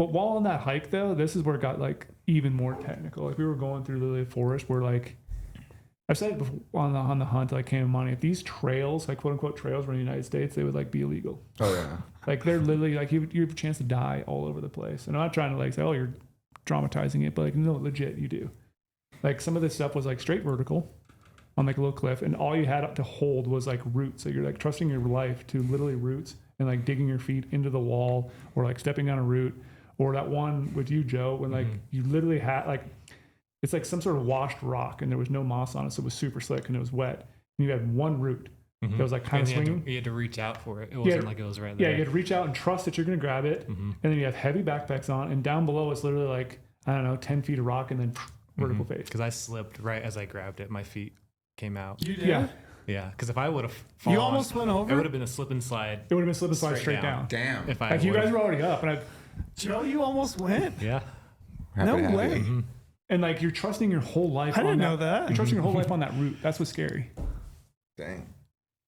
But while on that hike, though, this is where it got like even more technical. Like we were going through literally a forest where like I've said it before on the hunt, like Camp Money, if these trails, like quote unquote trails, were in the United States, they would like be illegal. Oh yeah. Like they're literally like you have a chance to die all over the place. And I'm not trying to like say, oh, you're dramatizing it, but like no, legit, you do. Like some of this stuff was like straight vertical on like a little cliff, and all you had to hold was like roots. So you're like trusting your life to literally roots and like digging your feet into the wall or like stepping down a root. Or that one with you, Joe, when like you literally had like, it's like some sort of washed rock and there was no moss on it. So it was super slick and it was wet. And you had one root that was like kind of swinging. You had to reach out for it. It wasn't like it was right there. Yeah, you had to reach out and trust that you're going to grab it. And then you have heavy backpacks on, and down below it's literally like, I don't know, 10 feet of rock and then vertical face. Because I slipped right as I grabbed it. My feet came out. You did? Yeah. Yeah, because if I would have fallen, you almost went over. It would have been a slip and slide. It would have been slip and slide straight down. Damn. If I like you guys were already up, and Joe, you almost went. Yeah. No way. And like you're trusting your whole life. I didn't know that. You're trusting your whole life on that route. That's what's scary. Dang.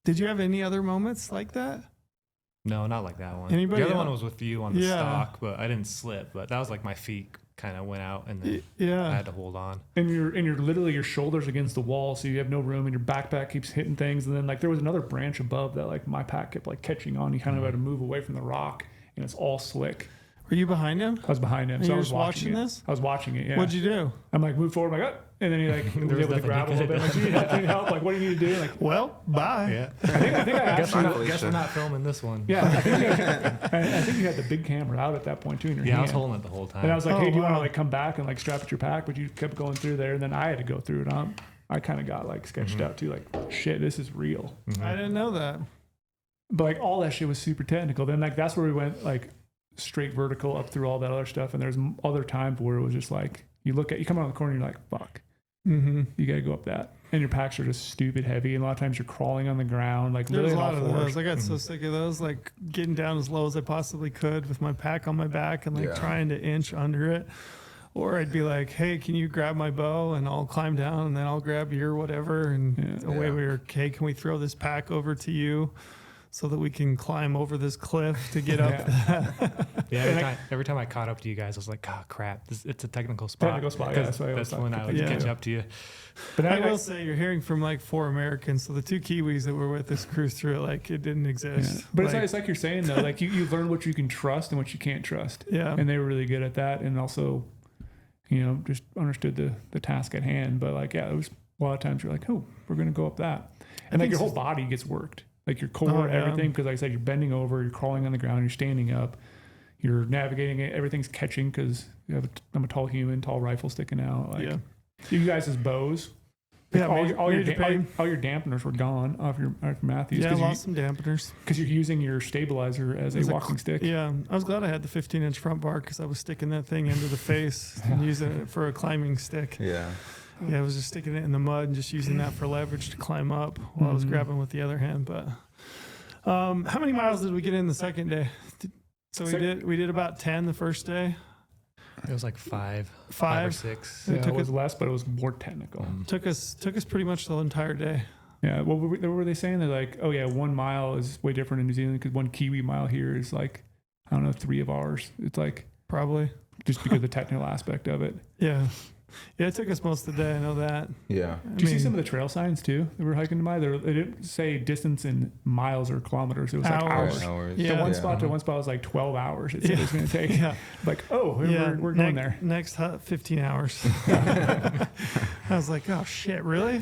Did you have any other moments like that? No, not like that one. Anybody the other else? one was with you on the stalk, but I didn't slip. But that was like my feet kind of went out, and then I had to hold on. And you're literally your shoulders against the wall, so you have no room, and your backpack keeps hitting things. And then like there was another branch above that like my pack kept like catching on. You kind of had to move away from the rock, and it's all slick. Were you behind him? I was behind him, And so you I were was just watching this? I was watching it. Yeah. What'd you do? I'm like, move forward. I'm like, oh. And then he like was able to grab a little bit. Like, do you need help? Like, what do you need to do? Like, Well, bye. Yeah. I think I actually. Guess we're not filming this one. Yeah, I think you had the big camera out at that point too in your hand. I was holding it the whole time. And I was like, Oh, hey, do you want to wow. like come back and like strap at your pack? But you kept going through there, and then I had to go through it. I kind of got like sketched out too. Like, shit, this is real. I didn't know that. But like all that shit was super technical. Then like that's where we went like straight vertical up through all that other stuff. And there's other times where it was just like you come around the corner and you're like, fuck, you got to go up that. And your packs are just stupid heavy. And a lot of times you're crawling on the ground. Like There's literally a lot of fours. those. I got so sick of those, like getting down as low as I possibly could with my pack on my back and like trying to inch under it. Or I'd be like, hey, can you grab my bow and I'll climb down and then I'll grab your whatever. And away we were, okay, can we throw this pack over to you so that we can climb over this cliff to get up that? Every time I caught up to you guys, I was like, oh, crap, it's a technical spot. Technical spot, yeah. That's when I would catch up to you. But I will say, you're hearing from like 4 Americans, so the 2 Kiwis that were with us cruised through it like it didn't exist. Yeah. But it's like you're saying though, like you learn what you can trust and what you can't trust. Yeah. And they were really good at that, and also, you know, just understood the task at hand. But like, yeah, it was a lot of times you're like, oh, we're gonna go up that, and like your whole body gets worked, like your core, everything, because like I said, you're bending over, you're crawling on the ground, you're standing up, you're navigating it, everything's catching because I'm a tall human, tall rifle sticking out. Like, you guys as bows. Yeah, all your major dampeners were gone off your Matthews. Yeah, I lost some dampeners. Because you're using your stabilizer as a walking stick. Yeah, I was glad I had the 15-inch front bar because I was sticking that thing into the face and using it for a climbing stick. Yeah. Yeah, I was just sticking it in the mud and just using that for leverage to climb up while I was grabbing with the other hand. But how many miles did we get in the second day? We did about 10 the first day. It was like 5 or 6. Yeah, it was less, but it was more technical. Took us pretty much the entire day. Yeah, what were they saying? They're like, oh yeah, 1 mile is way different in New Zealand because 1 Kiwi mile here is like, I don't know, 3 of ours. It's like probably just because of the technical aspect of it. Yeah. Yeah, it took us most of the day. I know that. Yeah. Did you see some of the trail signs too that we were hiking by? They didn't say distance in miles or kilometers. It was like hours. Yeah. The one spot to one spot was like 12 hours. It said it was going to take. Yeah. Like, oh, we're going there. Next 15 hours. I was like, oh shit, really?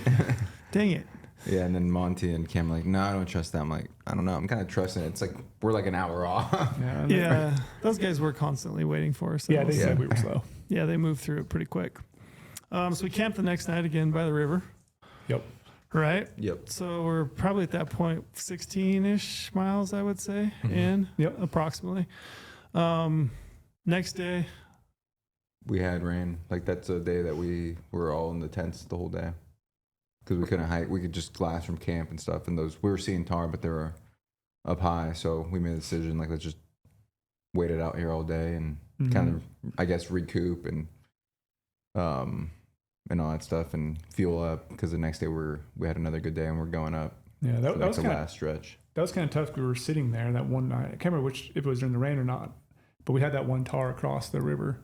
Dang it. Yeah, and then Monty and Cam were like, no, I don't trust that. I'm like, I don't know. I'm kind of trusting it. It's like we're like an hour off. Yeah. Those guys were constantly waiting for us. Yeah, they said we were slow. Yeah, they moved through it pretty quick. So we camped the next night again by the river. Yep. Right? Yep. So we're probably at that point 16-ish miles, I would say, in. Yep. Approximately. Next day. We had rain. Like that's a day that we were all in the tents the whole day. Because we couldn't hike. We could just glass from camp and stuff. And we were seeing tar, but they were up high. So we made a decision, like, let's just wait it out here all day and kind of, I guess, recoup and all that stuff and fuel up. Because the next day we had another good day and we're going up. Yeah, that was the last stretch. That was kind of tough. We were sitting there that one night. I can't remember if it was during the rain or not. But But we had that one tar across the river.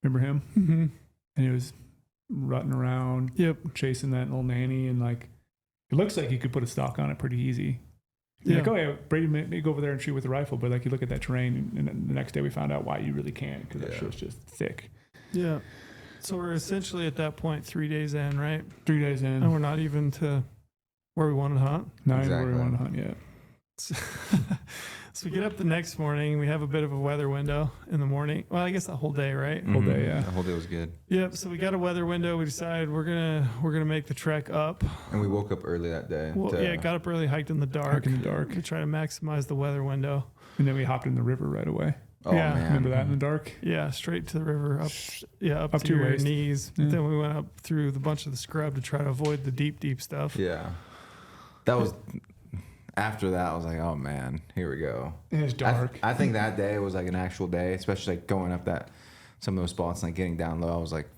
Remember him? Mm-hmm. And he was rutting around, chasing that little nanny, and like it looks like you could put a stock on it pretty easy. You're like, oh yeah, Brady may go over there and shoot with the rifle, but like you look at that terrain, and the next day we found out why you really can't, because that shit's just thick. Yeah. So we're essentially at that point 3 days in, right? 3 days in, and we're not even to where we wanted to hunt. Not even where we wanted to hunt yet. So we get up the next morning. We have a bit of a weather window in the morning. Well, I guess the whole day, right? Whole day, yeah. The whole day was good. Yep. So we got a weather window. We decided we're gonna make the trek up. And we woke up early that day. Well, got up early, hiked in the dark. To try to maximize the weather window. And then we hopped in the river right away. Oh, yeah, man. Remember that in the dark? Yeah, straight to the river, up to 2 your waist. knees. Yeah. Then we went up through the bunch of the scrub to try to avoid the deep stuff. Yeah. That was, after that, I was like, oh man, here we go. It was dark. I think that day was like an actual day, especially like going up some of those spots and like getting down low. I was like,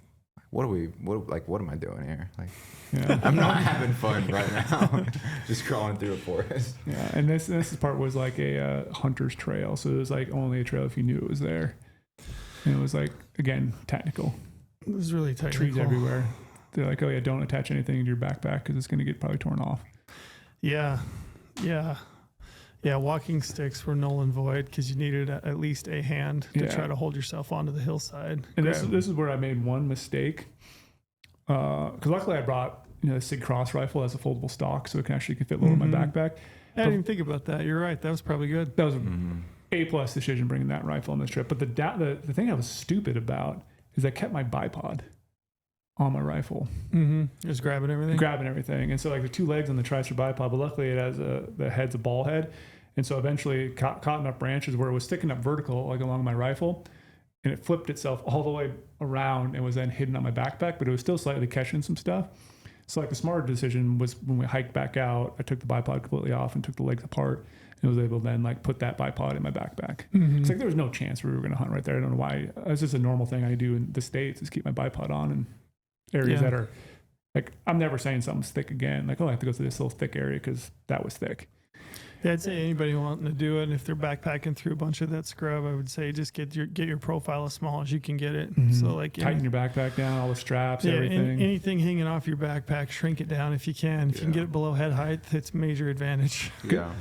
what am I doing here? Like, Yeah. I'm not having fun right now. Just crawling through a forest. Yeah, and this part was like a hunter's trail, so it was like only a trail if you knew it was there. And it was like, again, technical. It was really technical. Trees everywhere. They're like, oh yeah, don't attach anything to your backpack because it's going to get probably torn off. Yeah. Walking sticks were null and void because you needed at least a hand to try to hold yourself onto the hillside. And this is where I made one mistake. Because luckily I brought a Sig Cross rifle as a foldable stock, so it can fit a little in my backpack. I didn't even think about that. You're right. That was probably good. That was an A+ decision bringing that rifle on this trip. But the thing I was stupid about is I kept my bipod on my rifle. Just grabbing everything. And so like the 2 legs on the Treacherous bipod, but luckily it has the head's a ball head. And so eventually caught enough branches where it was sticking up vertical like along my rifle, and it flipped itself all the way around and was then hidden on my backpack, but it was still slightly catching some stuff. So like the smarter decision was when we hiked back out, I took the bipod completely off and took the legs apart, and was able to then like put that bipod in my backpack. It's like there was no chance we were going to hunt right there. I don't know why. It's just a normal thing I do in the States is keep my bipod on in areas that are like, I'm never saying something's thick again. Like, oh, I have to go through this little thick area because that was thick. Yeah, I'd say anybody wanting to do it, if they're backpacking through a bunch of that scrub, I would say just get your profile as small as you can get it. So like tighten your backpack down, all the straps, everything. Anything hanging off your backpack, shrink it down if you can. If you can get it below head height, it's major advantage. Yeah.